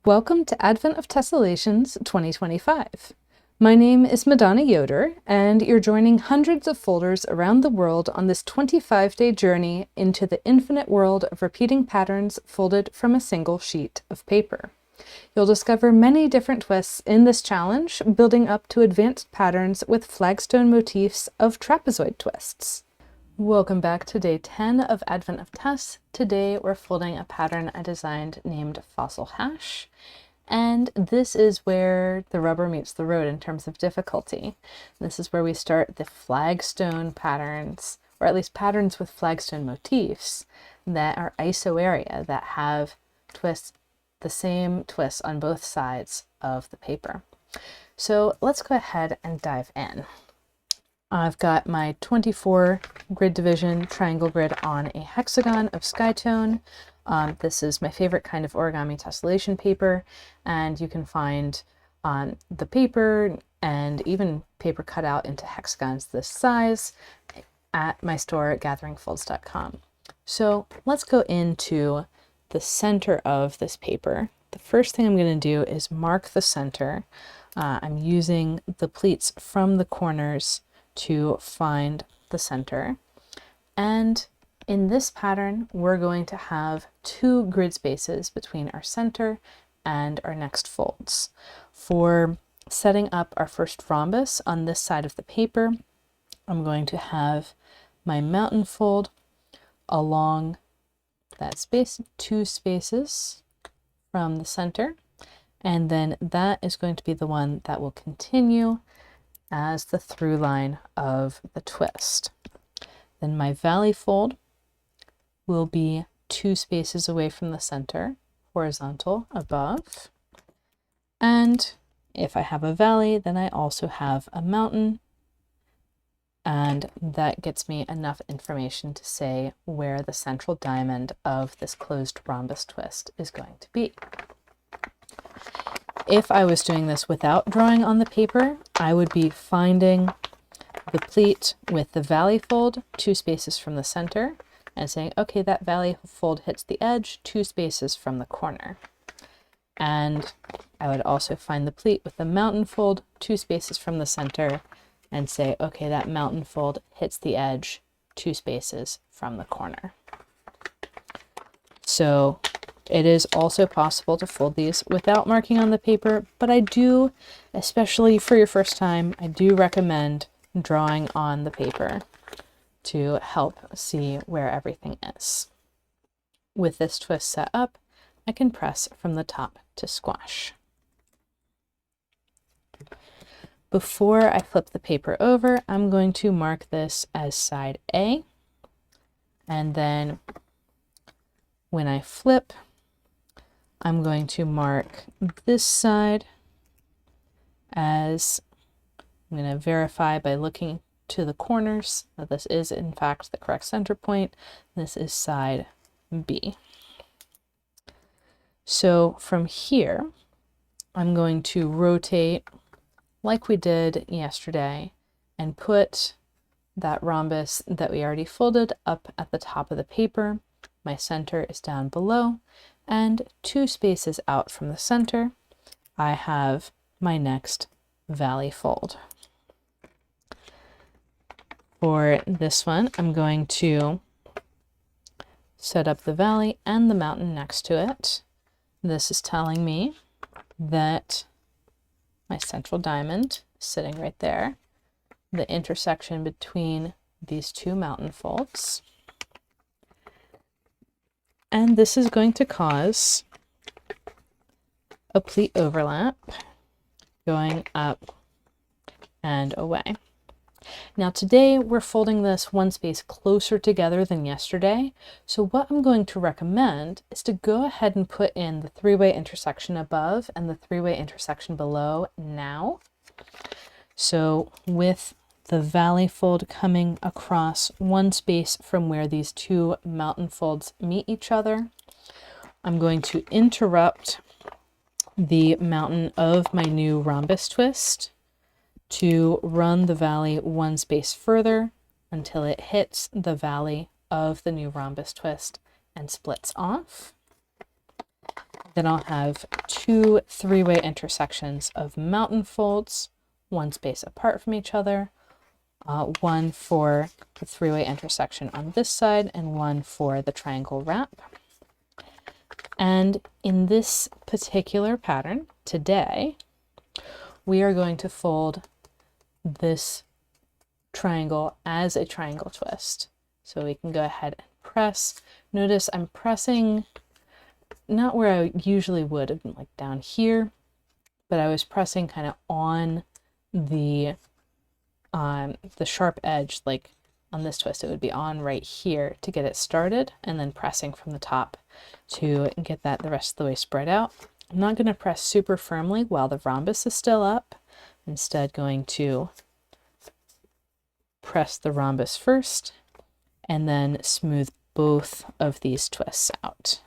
Welcome to Advent of Tessellations 2025. My name is Madonna Yoder, and you're joining hundreds of folders around the world on this 25-day journey into the infinite world of repeating patterns folded from a single sheet of paper. You'll discover many different twists in this challenge, building up to advanced patterns with flagstone motifs of trapezoid twists. Welcome back to day 10 of Advent of Tess. Today we're folding a pattern I designed named Fossil Hash, and this is where the rubber meets the road in terms of difficulty. This is where we start the flagstone patterns, or at least patterns with flagstone motifs that are iso area, that have twists, the same twists on both sides of the paper. So let's go ahead and dive in. I've got my 24 grid division triangle grid on a hexagon of Skytone. This is my favorite kind of origami tessellation paper, and you can find the paper and even paper cut out into hexagons this size at my store at gatheringfolds.com. So let's go into the center of this paper. The first thing I'm going to do is mark the center. I'm using the pleats from the corners to find the center. And in this pattern, we're going to have two grid spaces between our center and our next folds. For setting up our first rhombus on this side of the paper, I'm going to have my mountain fold along that space, two spaces from the center, and then that is going to be the one that will continue as the through line of the twist. Then my valley fold will be two spaces away from the center, horizontal above. And if I have a valley, then I also have a mountain, and that gets me enough information to say where the central diamond of this closed rhombus twist is going to be. If I was doing this without drawing on the paper, I would be finding the pleat with the valley fold, two spaces from the center, and saying, okay, that valley fold hits the edge, two spaces from the corner. And I would also find the pleat with the mountain fold, two spaces from the center, and say, okay, that mountain fold hits the edge, two spaces from the corner. So it is also possible to fold these without marking on the paper, but I do, especially for your first time, I do recommend drawing on the paper to help see where everything is. With this twist set up, I can press from the top to squash. Before I flip the paper over, I'm going to mark this as side A, and then when I flip, I'm going to mark this side as, I'm going to verify by looking to the corners that this is in fact the correct center point. This is side B. So from here, I'm going to rotate like we did yesterday and put that rhombus that we already folded up at the top of the paper. My center is down below, and two spaces out from the center, I have my next valley fold. For this one, I'm going to set up the valley and the mountain next to it. This is telling me that my central diamond is sitting right there, the intersection between these two mountain folds. And this is going to cause a pleat overlap going up and away. Now today we're folding this one space closer together than yesterday. So what I'm going to recommend is to go ahead and put in the three-way intersection above and the three-way intersection below now. So with the valley fold coming across one space from where these two mountain folds meet each other, I'm going to interrupt the mountain of my new rhombus twist to run the valley one space further until it hits the valley of the new rhombus twist and splits off. Then I'll have 2 three-way intersections of mountain folds, one space apart from each other, one for the three-way intersection on this side and one for the triangle wrap. And in this particular pattern today, we are going to fold this triangle as a triangle twist. So we can go ahead and press. Notice I'm pressing not where I usually would have been, like down here, but I was pressing kind of on the sharp edge, like on this twist, it would be on right here to get it started, and then pressing from the top to get that the rest of the way spread out. I'm not going to press super firmly while the rhombus is still up. Instead, going to press the rhombus first and then smooth both of these twists out.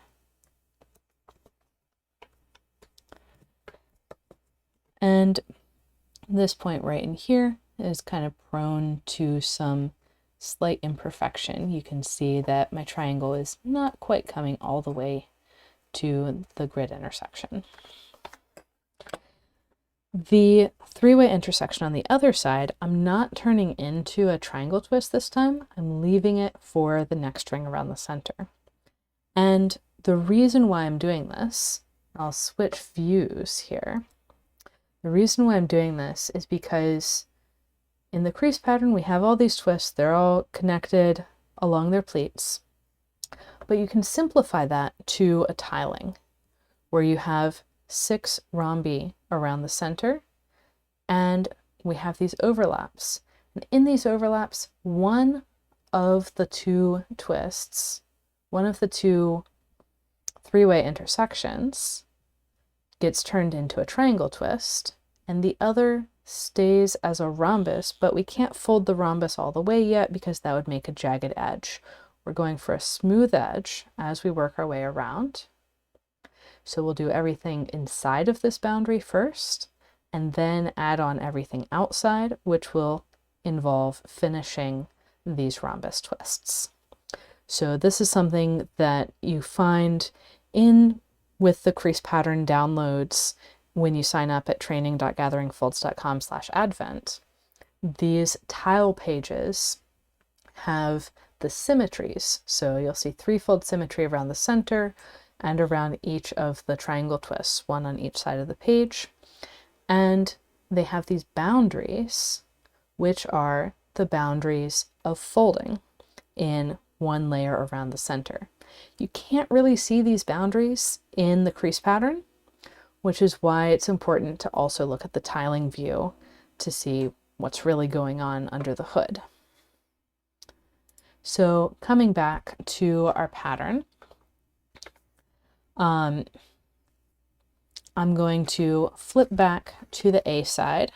And this point right in here is kind of prone to some slight imperfection. You can see that my triangle is not quite coming all the way to the grid intersection. The three-way intersection on the other side, I'm not turning into a triangle twist this time. I'm leaving it for the next ring around the center. And the reason why I'm doing this, I'll switch views here. The reason why I'm doing this is because in the crease pattern, we have all these twists. They're all connected along their pleats. But you can simplify that to a tiling where you have 6 rhombi around the center, and we have these overlaps. And in these overlaps, one of the 2 twists, one of the 2 three-way intersections gets turned into a triangle twist, and the other stays as a rhombus, but we can't fold the rhombus all the way yet because that would make a jagged edge. We're going for a smooth edge as we work our way around. So we'll do everything inside of this boundary first, and then add on everything outside, which will involve finishing these rhombus twists. So this is something that you find in with the crease pattern downloads when you sign up at training.gatheringfolds.com/advent. These tile pages have the symmetries. So you'll see 3-fold symmetry around the center and around each of the triangle twists, one on each side of the page. And they have these boundaries, which are the boundaries of folding in one layer around the center. You can't really see these boundaries in the crease pattern, which is why it's important to also look at the tiling view to see what's really going on under the hood. So coming back to our pattern, I'm going to flip back to the A side,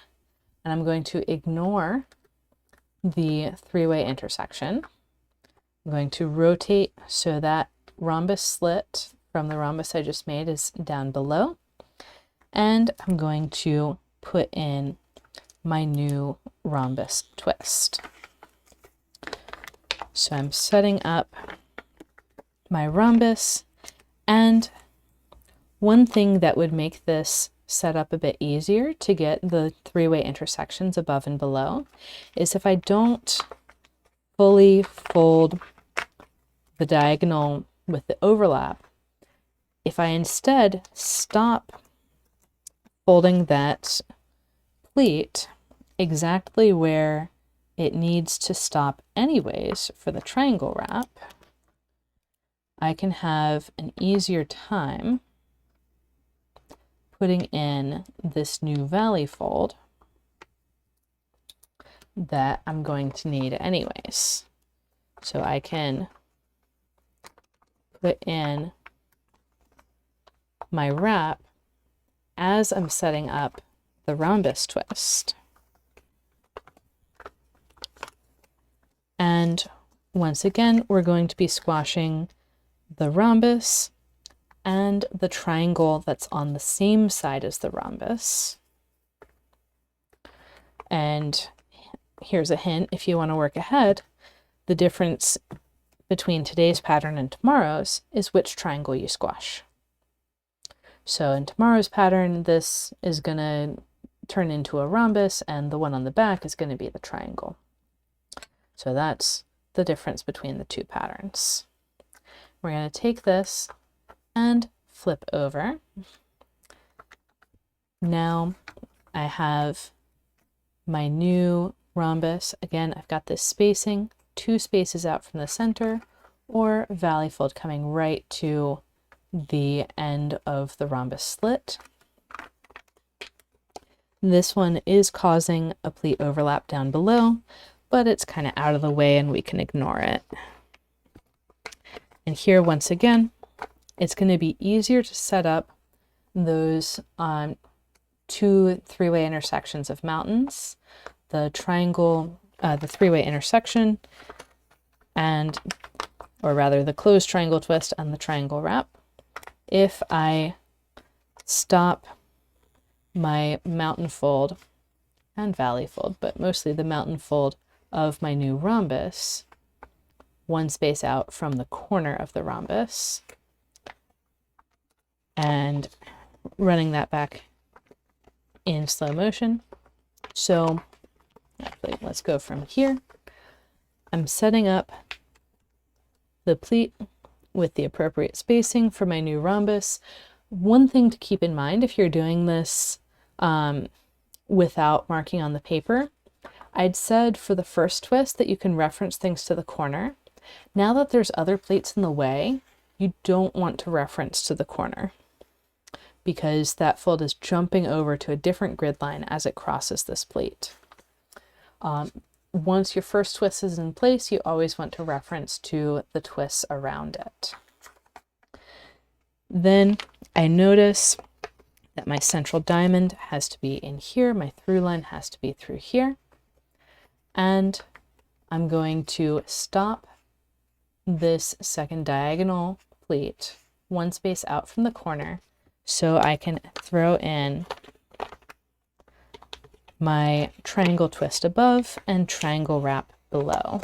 and I'm going to ignore the three-way intersection. I'm going to rotate so that rhombus slit from the rhombus I just made is down below. And I'm going to put in my new rhombus twist. So I'm setting up my rhombus, and one thing that would make this set up a bit easier to get the three-way intersections above and below is if I don't fully fold the diagonal with the overlap, if I instead stop folding that pleat exactly where it needs to stop anyways for the triangle wrap, I can have an easier time putting in this new valley fold that I'm going to need anyways. So I can put in my wrap as I'm setting up the rhombus twist. And once again, we're going to be squashing the rhombus and the triangle that's on the same side as the rhombus. And here's a hint, if you want to work ahead, the difference between today's pattern and tomorrow's is which triangle you squash. So in tomorrow's pattern, this is going to turn into a rhombus, and the one on the back is going to be the triangle. So that's the difference between the two patterns. We're going to take this and flip over. Now I have my new rhombus. Again, I've got this spacing, 2 spaces out from the center, or valley fold coming right to the end of the rhombus slit. This one is causing a pleat overlap down below, but it's kind of out of the way and we can ignore it. And here, once again, it's going to be easier to set up those 2 3-way intersections of mountains, the triangle, the 3-way intersection, or rather the closed triangle twist and the triangle wrap, if I stop my mountain fold and valley fold, but mostly the mountain fold of my new rhombus, 1 space out from the corner of the rhombus, and running that back in slow motion. So actually, let's go from here. I'm setting up the pleat with the appropriate spacing for my new rhombus. One thing to keep in mind if you're doing this without marking on the paper, I'd said for the first twist that you can reference things to the corner. Now that there's other pleats in the way, you don't want to reference to the corner because that fold is jumping over to a different grid line as it crosses this pleat. Once your first twist is in place, you always want to reference to the twists around it. Then I notice that my central diamond has to be in here, my through line has to be through here, and I'm going to stop this second diagonal pleat 1 space out from the corner so I can throw in my triangle twist above and triangle wrap below.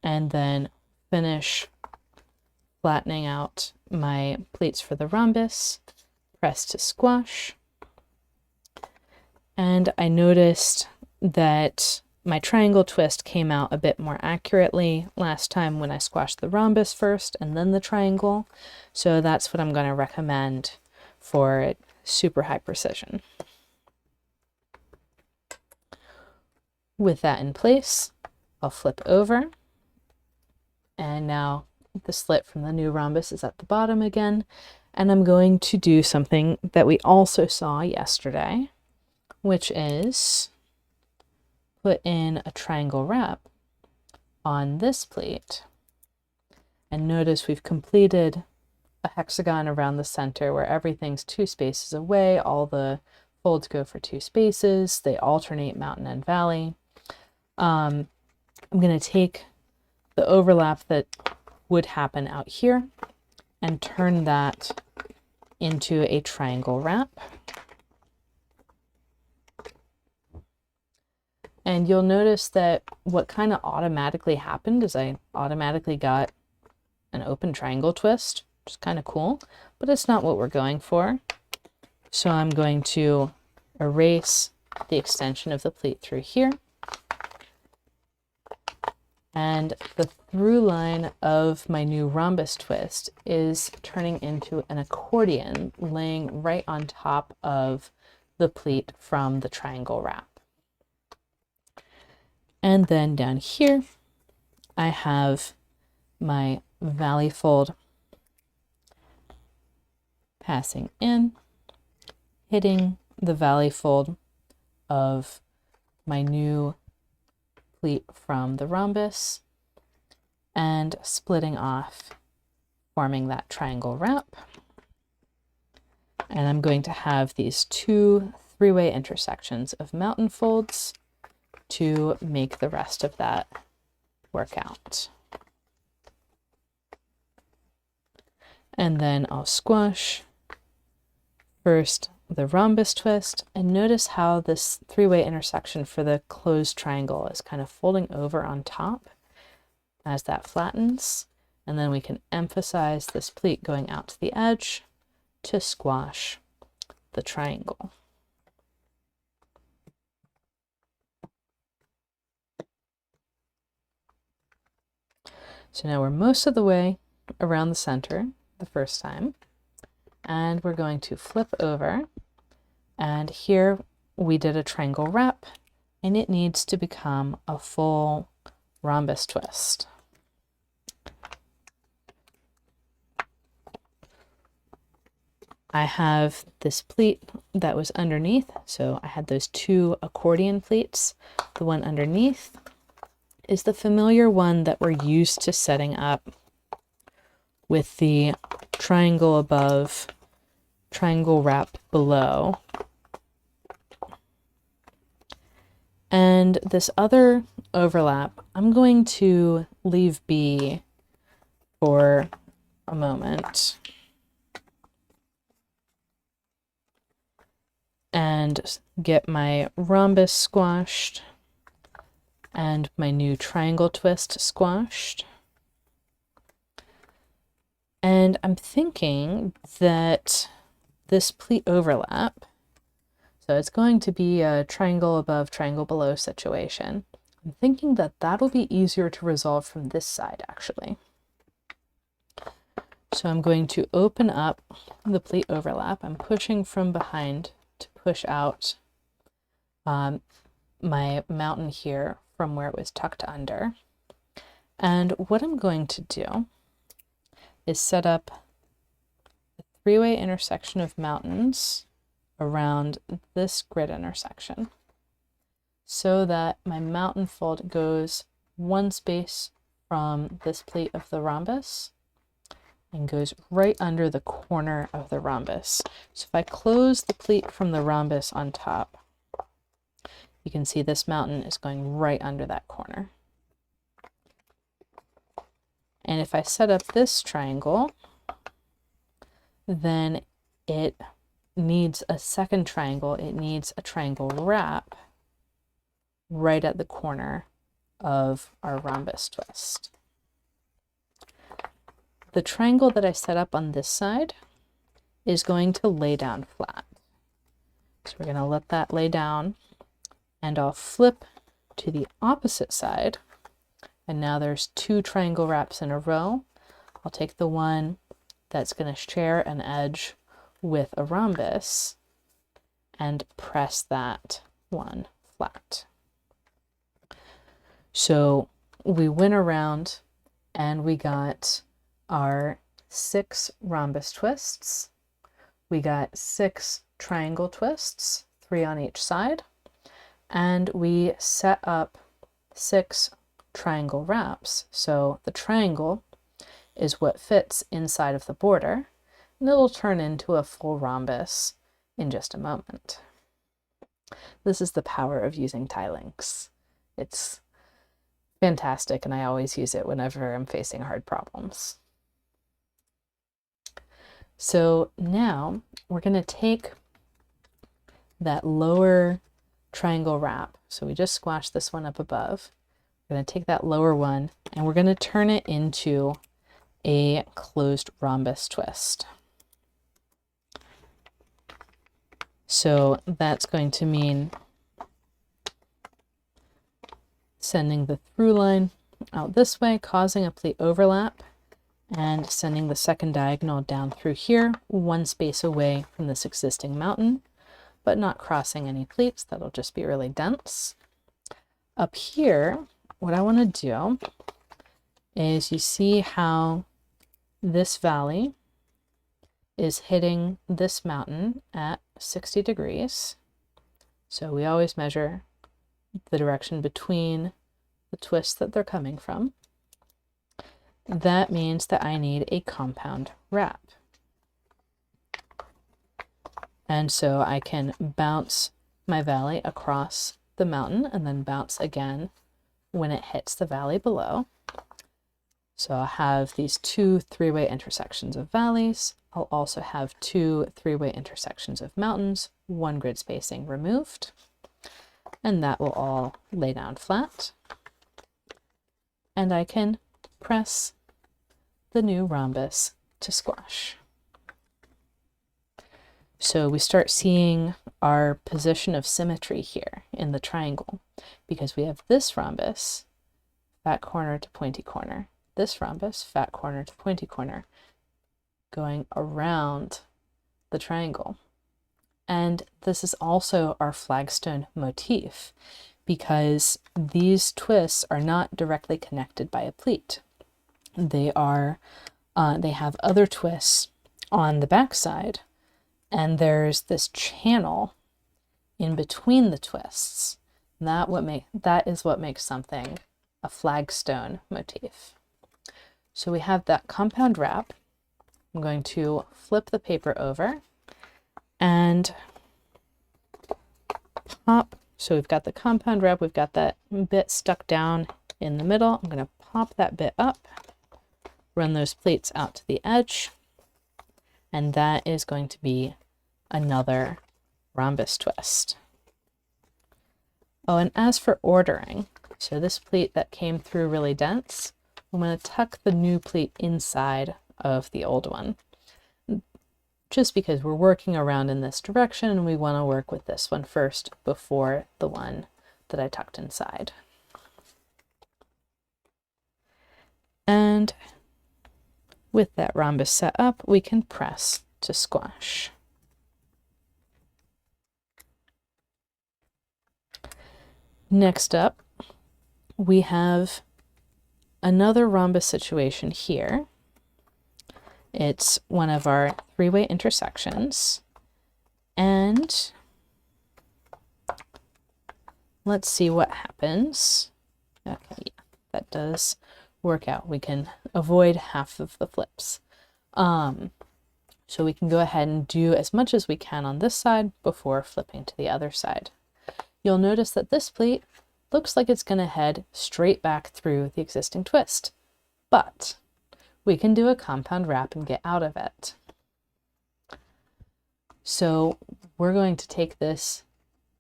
And then finish flattening out my pleats for the rhombus, press to squash. And I noticed that my triangle twist came out a bit more accurately last time when I squashed the rhombus first and then the triangle. So that's what I'm going to recommend for super high precision. With that in place, I'll flip over. And now the slit from the new rhombus is at the bottom again. And I'm going to do something that we also saw yesterday, which is put in a triangle wrap on this pleat. And notice we've completed a hexagon around the center where everything's 2 spaces away. All the folds go for 2 spaces. They alternate mountain and valley. I'm going to take the overlap that would happen out here and turn that into a triangle wrap. And you'll notice that what kind of automatically happened is I automatically got an open triangle twist, which is kind of cool, but it's not what we're going for. So I'm going to erase the extension of the pleat through here. And the through line of my new rhombus twist is turning into an accordion laying right on top of the pleat from the triangle wrap. And then down here, I have my valley fold passing in, hitting the valley fold of my new pleat from the rhombus and splitting off, forming that triangle wrap. And I'm going to have these 2 3-way intersections of mountain folds to make the rest of that work out. And then I'll squash first the rhombus twist, and notice how this 3-way intersection for the closed triangle is kind of folding over on top as that flattens. And then we can emphasize this pleat going out to the edge to squash the triangle. So now we're most of the way around the center the first time, and we're going to flip over, and here we did a triangle wrap, and it needs to become a full rhombus twist. I have this pleat that was underneath, so I had those two accordion pleats. The one underneath is the familiar one that we're used to setting up with the triangle above, triangle wrap below. And this other overlap, I'm going to leave be for a moment and get my rhombus squashed and my new triangle twist squashed. And I'm thinking that this pleat overlap, so it's going to be a triangle above, triangle below situation. I'm thinking that that'll be easier to resolve from this side, actually. So I'm going to open up the pleat overlap. I'm pushing from behind to push out my mountain here from where it was tucked under. And what I'm going to do is set up a three-way intersection of mountains around this grid intersection so that my mountain fold goes one space from this pleat of the rhombus and goes right under the corner of the rhombus. So if I close the pleat from the rhombus on top, you can see this mountain is going right under that corner. And if I set up this triangle, then it needs a second triangle. It needs a triangle wrap right at the corner of our rhombus twist. The triangle that I set up on this side is going to lay down flat. So we're going to let that lay down, and I'll flip to the opposite side. And now there's two triangle wraps in a row. I'll take the one that's going to share an edge with a rhombus and press that one flat. So we went around and we got our 6 rhombus twists. We got 6 triangle twists, 3 on each side, and we set up 6 triangle wraps. So the triangle is what fits inside of the border, and it'll turn into a full rhombus in just a moment. This is the power of using tie links. It's fantastic, and I always use it whenever I'm facing hard problems. So now we're going to take that lower triangle wrap. So we just squashed this one up above. We're going to take that lower one and we're going to turn it into a closed rhombus twist. So that's going to mean sending the through line out this way, causing a pleat overlap, and sending the second diagonal down through here, one space away from this existing mountain, but not crossing any pleats. That'll just be really dense. Up here, what I want to do is, you see how this valley is hitting this mountain at 60 degrees. So we always measure the direction between the twists that they're coming from. That means that I need a compound wrap. And so I can bounce my valley across the mountain and then bounce again when it hits the valley below. So I'll have these 2 three-way intersections of valleys. I'll also have 2 three-way intersections of mountains, 1 grid spacing removed, and that will all lay down flat. And I can press the new rhombus to squash. So we start seeing our position of symmetry here in the triangle, because we have this rhombus, fat corner to pointy corner, this rhombus, fat corner to pointy corner, going around the triangle. And this is also our flagstone motif, because these twists are not directly connected by a pleat. They have other twists on the backside, and there's this channel in between the twists. That is what makes something a flagstone motif. So we have that compound wrap. I'm going to flip the paper over and pop. So we've got the compound wrap, we've got that bit stuck down in the middle. I'm going to pop that bit up, run those pleats out to the edge, and that is going to be another rhombus twist. Oh, and as for ordering, so this pleat that came through really dense, I'm going to tuck the new pleat inside of the old one, just because we're working around in this direction and we want to work with this one first before the one that I tucked inside. And with that rhombus set up, we can press to squash. Next up, we have another rhombus situation here. It's one of our three-way intersections. And let's see what happens. Okay, yeah, that does work out. We can avoid half of the flips. So we can go ahead and do as much as we can on this side before flipping to the other side. You'll notice that this pleat looks like it's going to head straight back through the existing twist, but we can do a compound wrap and get out of it. So we're going to take this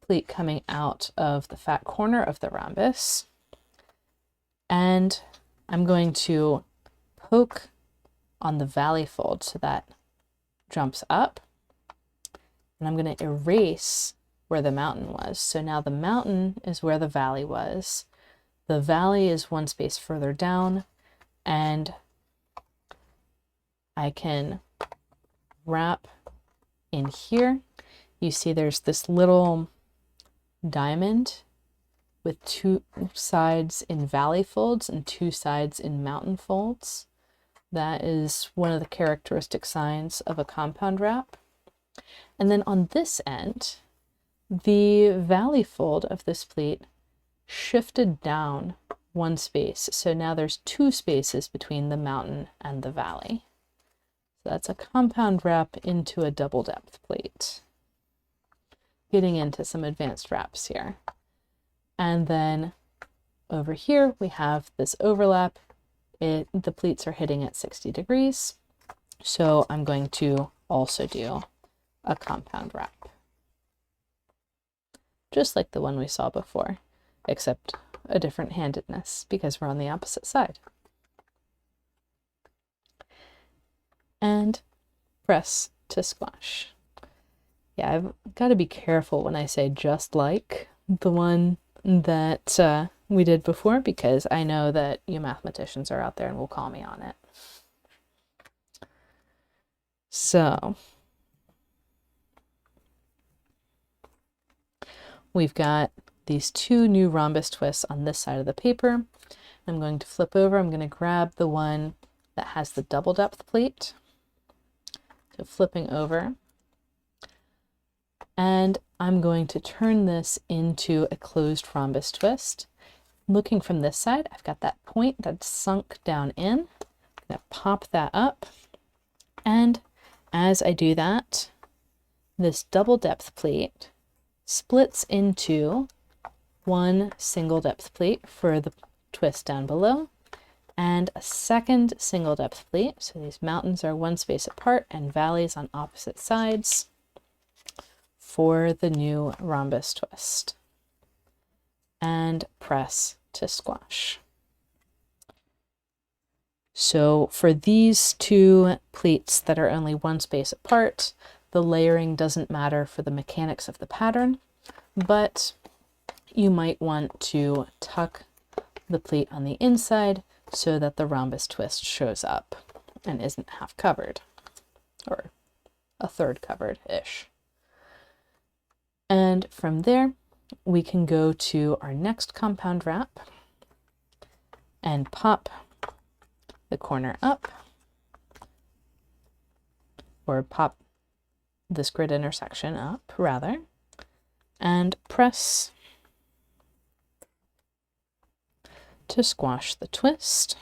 pleat coming out of the fat corner of the rhombus, and I'm going to poke on the valley fold so that jumps up, and I'm going to erase where the mountain was. So now the mountain is where the valley was. The valley is one space further down, and I can wrap in here. You see there's this little diamond with two sides in valley folds and two sides in mountain folds. That is one of the characteristic signs of a compound wrap. And then on this end, the valley fold of this pleat shifted down one space. So now there's two spaces between the mountain and the valley. So that's a compound wrap into a double depth pleat. Getting into some advanced wraps here. And then over here we have this overlap. The pleats are hitting at 60 degrees. So I'm going to also do a compound wrap, just like the one we saw before, except a different handedness because we're on the opposite side. And press to squash. Yeah, I've got to be careful when I say just like the one that we did before, because I know that you mathematicians are out there and will call me on it. So we've got these two new rhombus twists on this side of the paper. I'm going to flip over. I'm going to grab the one that has the double depth pleat. So flipping over. And I'm going to turn this into a closed rhombus twist. Looking from this side, I've got that point that's sunk down in. I'm going to pop that up. And as I do that, this double depth pleat splits into one single depth pleat for the twist down below, and a second single depth pleat. So these mountains are one space apart and valleys on opposite sides for the new rhombus twist. And press to squash. So for these two pleats that are only one space apart, the layering doesn't matter for the mechanics of the pattern, but you might want to tuck the pleat on the inside so that the rhombus twist shows up and isn't half covered, or a third covered-ish. And from there, we can go to our next compound wrap and pop the corner up, or pop this grid intersection up, rather, and press to squash the twist.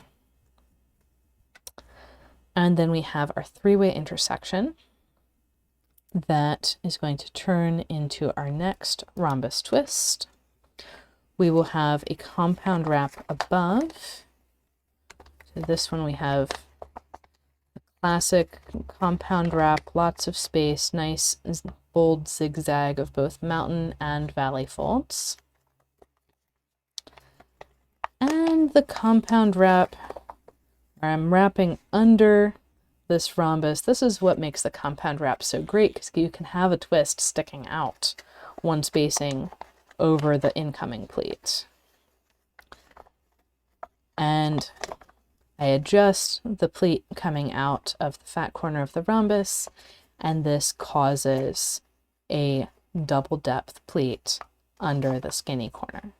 And then we have our three-way intersection that is going to turn into our next rhombus twist. We will have a compound wrap above. So this one we have a classic compound wrap, lots of space, nice bold zigzag of both mountain and valley folds. And the compound wrap, where I'm wrapping under this rhombus. This is what makes the compound wrap so great, because you can have a twist sticking out one spacing over the incoming pleat. And I adjust the pleat coming out of the fat corner of the rhombus, and this causes a double depth pleat under the skinny corner.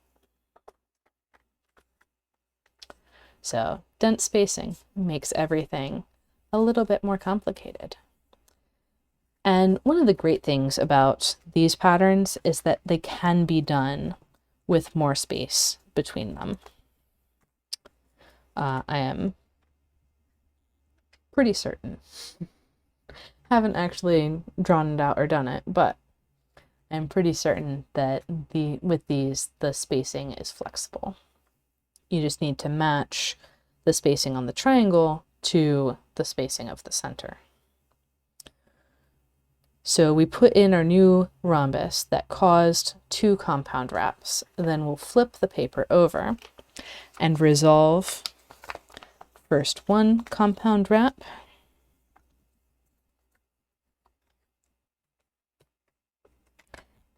So dense spacing makes everything a little bit more complicated. And one of the great things about these patterns is that they can be done with more space between them. I am pretty certain. Haven't actually drawn it out or done it, but I'm pretty certain that with these, the spacing is flexible. You just need to match the spacing on the triangle to the spacing of the center. So we put in our new rhombus that caused two compound wraps. Then we'll flip the paper over and resolve first one compound wrap,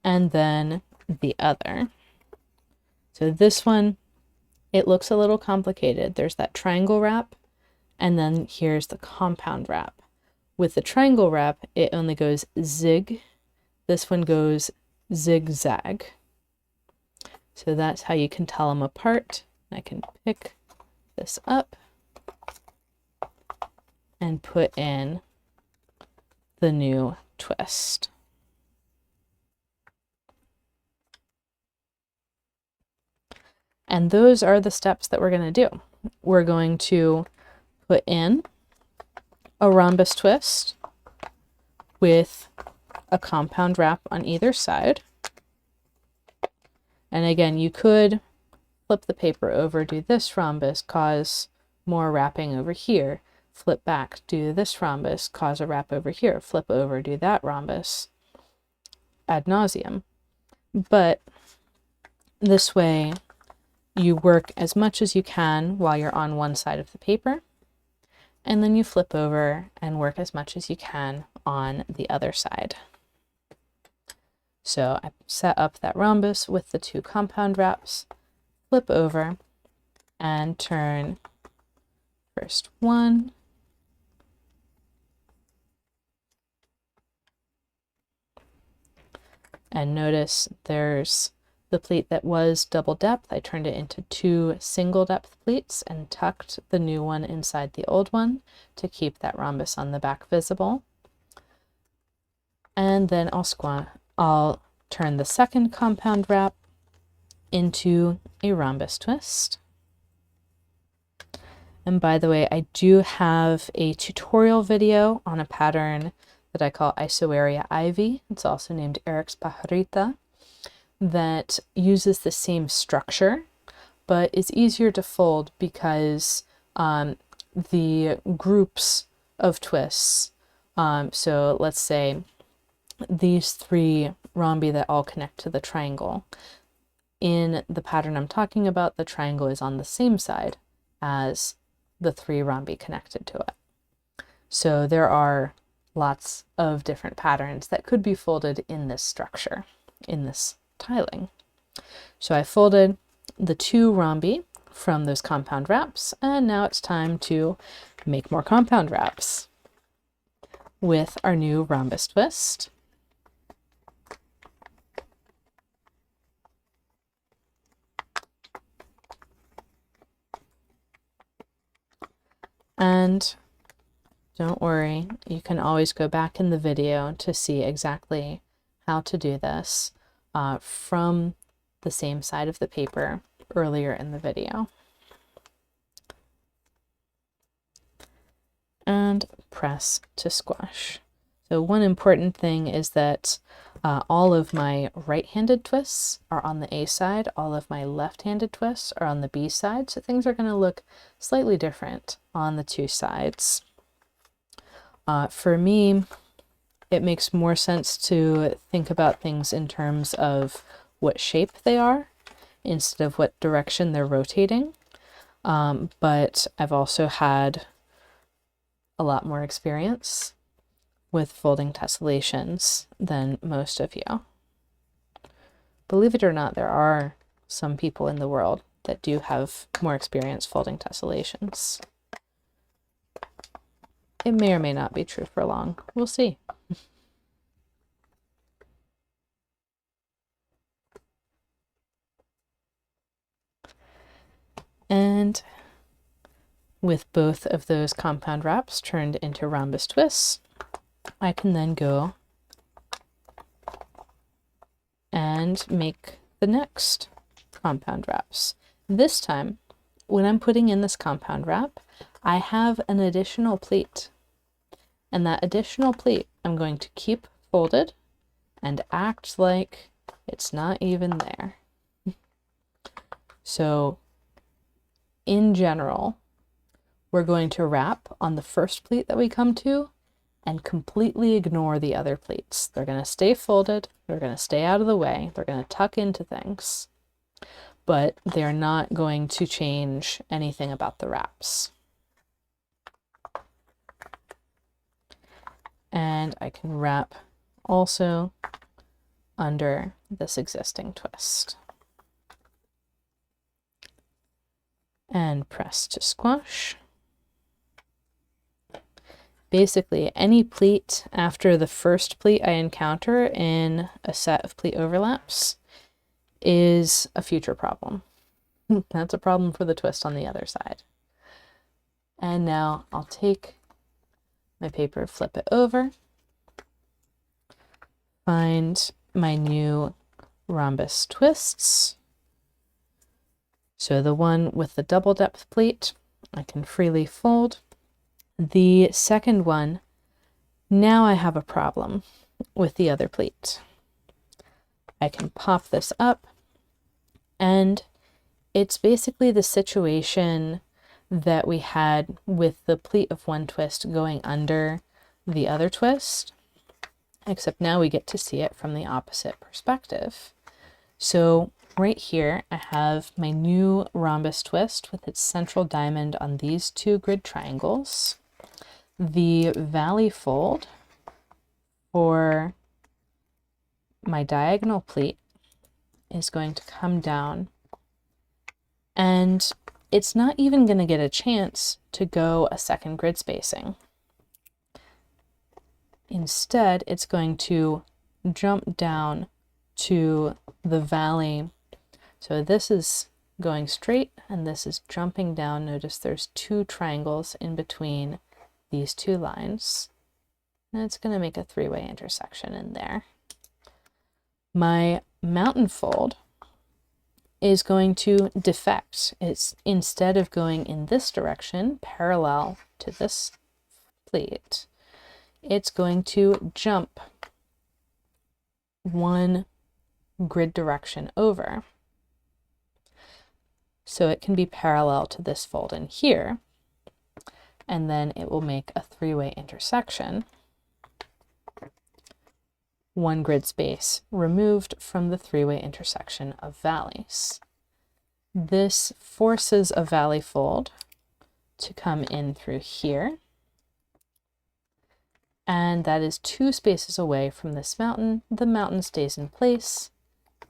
and then the other. So this one, it looks a little complicated. There's that triangle wrap, and then here's the compound wrap. With the triangle wrap, it only goes zig. This one goes zigzag. So that's how you can tell them apart. I can pick this up and put in the new twist. And those are the steps that we're going to do. We're going to put in a rhombus twist with a compound wrap on either side. And again, you could flip the paper over, do this rhombus, cause more wrapping over here, flip back, do this rhombus, cause a wrap over here, flip over, do that rhombus, ad nauseum. But this way, you work as much as you can while you're on one side of the paper, and then you flip over and work as much as you can on the other side. So I set up that rhombus with the two compound wraps, flip over, and turn first one, and notice there's the pleat that was double depth. I turned it into two single depth pleats and tucked the new one inside the old one to keep that rhombus on the back visible. And then I'll turn the second compound wrap into a rhombus twist. And by the way, I do have a tutorial video on a pattern that I call Isoarea Ivy. It's also named Eric's Pajarita, that uses the same structure, but is easier to fold because the groups of twists, so let's say these three rhombi that all connect to the triangle, in the pattern I'm talking about, the triangle is on the same side as the 3 rhombi connected to it. So there are lots of different patterns that could be folded in this structure, in this tiling. So I folded the 2 rhombi from those compound wraps, and now it's time to make more compound wraps with our new rhombus twist. And don't worry, you can always go back in the video to see exactly how to do this from the same side of the paper earlier in the video. And press to squash. So one important thing is that all of my right-handed twists are on the A side, all of my left-handed twists are on the B side, so things are going to look slightly different on the 2 sides. For me, it makes more sense to think about things in terms of what shape they are instead of what direction they're rotating. But I've also had a lot more experience with folding tessellations than most of you. Believe it or not, there are some people in the world that do have more experience folding tessellations. It may or may not be true for long. We'll see. And with both of those compound wraps turned into rhombus twists, I can then go and make the next compound wraps. This time, when I'm putting in this compound wrap, I have an additional pleat. And that additional pleat I'm going to keep folded and act like it's not even there. So, in general, we're going to wrap on the first pleat that we come to and completely ignore the other pleats. They're going to stay folded, they're going to stay out of the way, they're going to tuck into things, but they're not going to change anything about the wraps. And I can wrap also under this existing twist. And press to squash. Basically, any pleat after the first pleat I encounter in a set of pleat overlaps is a future problem. That's a problem for the twist on the other side. And now I'll take my paper, flip it over, find my new rhombus twists. So the one with the double depth pleat, I can freely fold. The second one, now I have a problem with the other pleat. I can pop this up, and it's basically the situation that we had with the pleat of one twist going under the other twist, except now we get to see it from the opposite perspective. So right here, I have my new rhombus twist with its central diamond on these 2 grid triangles. The valley fold for my diagonal pleat is going to come down, and it's not even going to get a chance to go a second grid spacing. Instead, it's going to jump down to the valley. So this is going straight and this is jumping down. Notice there's 2 triangles in between these 2 lines. And it's going to make a 3-way intersection in there. My mountain fold is going to defect. It's, instead of going in this direction, parallel to this pleat, it's going to jump 1 grid direction over. So it can be parallel to this fold in here, and then it will make a 3-way intersection, 1 grid space removed from the 3-way intersection of valleys. This forces a valley fold to come in through here. And that is 2 spaces away from this mountain. The mountain stays in place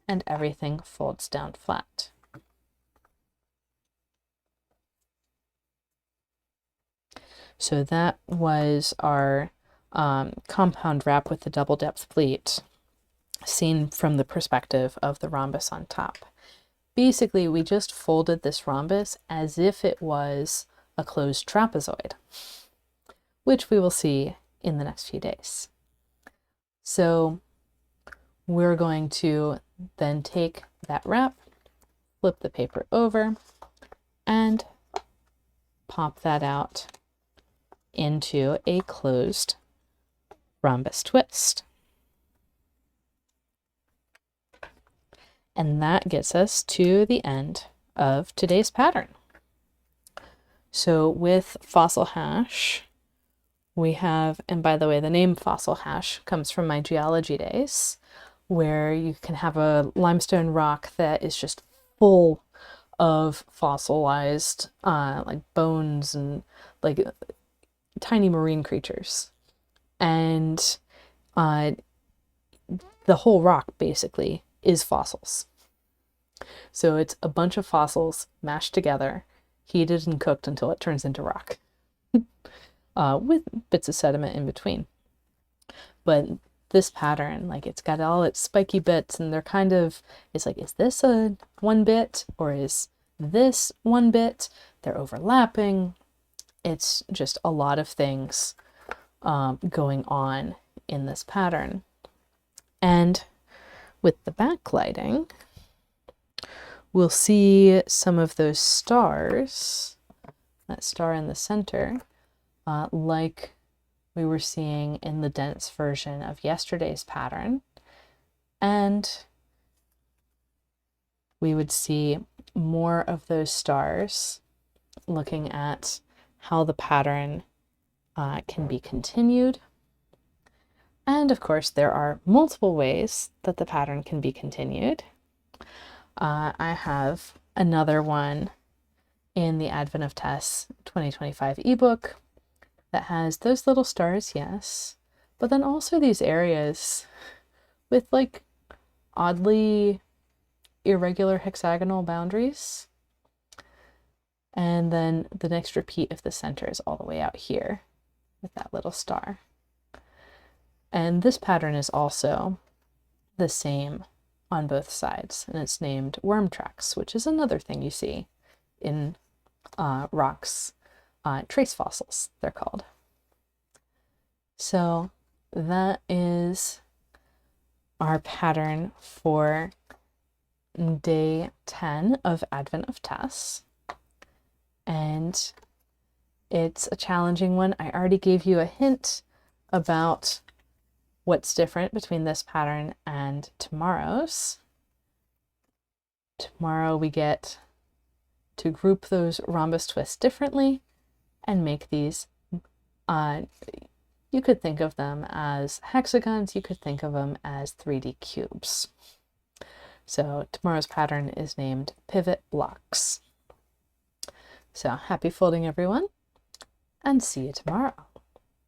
and everything folds down flat. So that was our compound wrap with the double depth pleat, seen from the perspective of the rhombus on top. Basically, we just folded this rhombus as if it was a closed trapezoid, which we will see in the next few days. So we're going to then take that wrap, flip the paper over, and pop that out into a closed rhombus twist. And that gets us to the end of today's pattern. So with fossil hash, we have, and by the way, the name fossil hash comes from my geology days, where you can have a limestone rock that is just full of fossilized like bones and like tiny marine creatures. And the whole rock basically is fossils. So it's a bunch of fossils mashed together, heated and cooked until it turns into rock. With bits of sediment in between. But this pattern, like, it's got all its spiky bits, and they're kind of, it's like, is this a 1 bit or is this 1 bit? They're overlapping. It's just a lot of things going on in this pattern. And with the backlighting, we'll see some of those stars, that star in the center, like we were seeing in the dense version of yesterday's pattern. And we would see more of those stars looking at how the pattern can be continued. And of course, there are multiple ways that the pattern can be continued. I have another one in the Advent of Tess 2025 ebook that has those little stars, yes, but then also these areas with like oddly irregular hexagonal boundaries. And then the next repeat of the center is all the way out here with that little star. And this pattern is also the same on both sides, and it's named worm tracks, which is another thing you see in rocks. Trace fossils, they're called. So that is our pattern for day 10 of Advent of Tess. And it's a challenging one. I already gave you a hint about what's different between this pattern and tomorrow's. Tomorrow we get to group those rhombus twists differently and make these, you could think of them as hexagons, you could think of them as 3D cubes. So tomorrow's pattern is named pivot blocks. So happy folding, everyone, and see you tomorrow.